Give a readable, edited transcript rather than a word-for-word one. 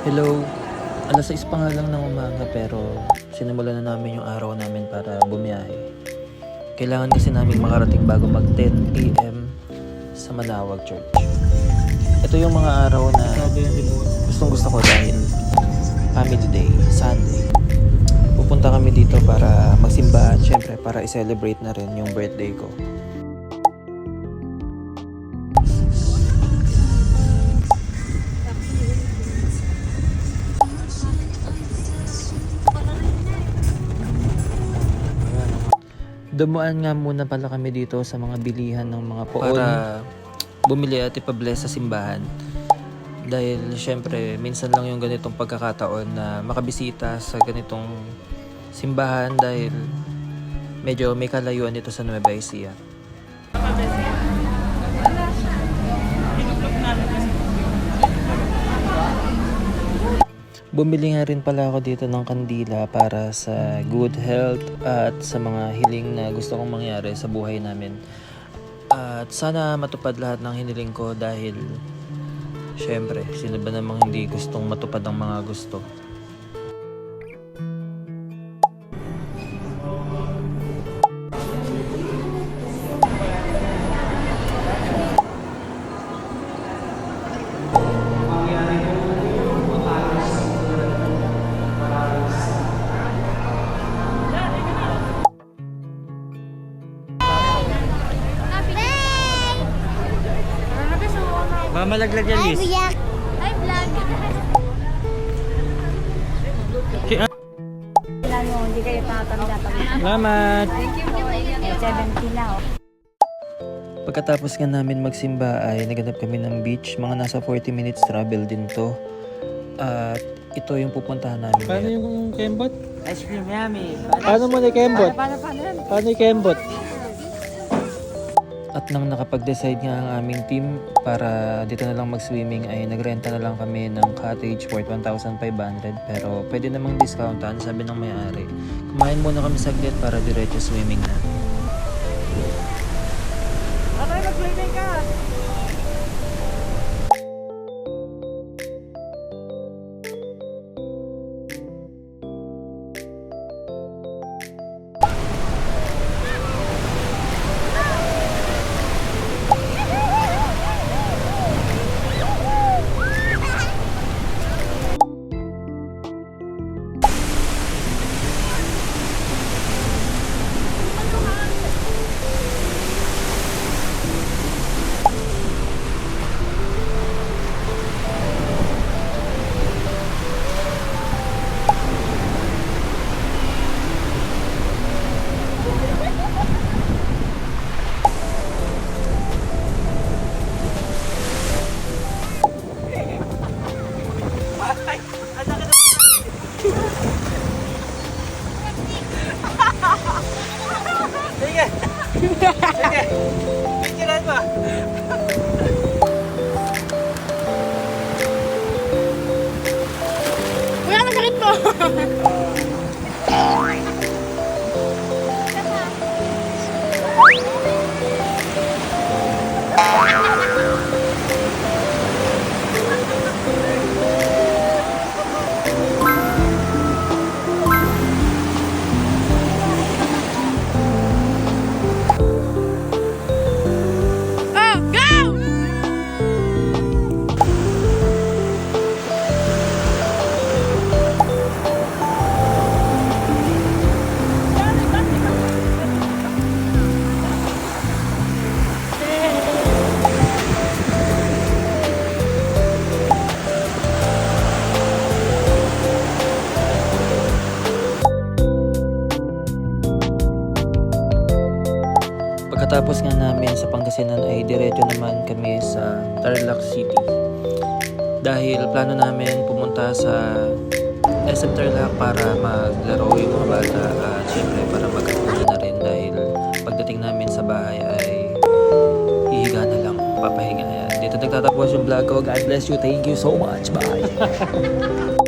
Hello, alas 6 pa nga lang ng umaga pero sinimulan na namin yung araw namin para bumiyahe. Kailangan kasi namin makarating bago mag 10 AM sa Manawag Church. Ito yung mga araw na gustong gusto ko dahil family day, Sunday. Pupunta kami dito para magsimba at syempre para i-celebrate na rin yung birthday ko. Dumuan nga muna pala kami dito sa mga bilihan ng mga poon para bumili at ipabless sa simbahan. Dahil syempre minsan lang yung ganitong pagkakataon na makabisita sa ganitong simbahan dahil medyo may kalayuan dito sa Nueva Ecija. Bumili nga rin pala ako dito ng kandila para sa good health at sa mga hiling na gusto kong mangyari sa buhay namin. At sana matupad lahat ng hiniling ko dahil syempre, sino ba namang hindi gustong matupad ang mga gusto? Mamalaglag yan, Liz. Hi, vlog. Ilan mo, hindi kayo tatanda pag Salamat! Thank you po. 70 na, oh. Pagkatapos nga namin magsimba ay naganap kami ng beach. Mga nasa 40 minutes travel din to. At ito yung pupuntahan namin. Paano yung kembot? Ice cream yummy. Paano mo na kembot? Paano? Paano yung kembot? At nang nakapag-decide nga ang aming team para dito na lang mag-swimming ay nagrenta na lang kami ng cottage worth 1,500 pero pwede namang discountan, sabi ng may-ari. Kumain muna kami saglit para diretso swimming na. Okay, mag-swimming ka. Sige! Picturean mo! Wala na sakit mo. Pagkatapos nga namin sa Pangasinan ay diretso naman kami sa Tarlac City. Dahil plano namin pumunta sa SM Tarlac para maglaro yung mga bata at syempre para magkapunan na rin dahil pagdating namin sa bahay ay hihiga na lang, papahinga. Dito nagtatapos yung vlog ko. God bless you. Thank you so much. Bye!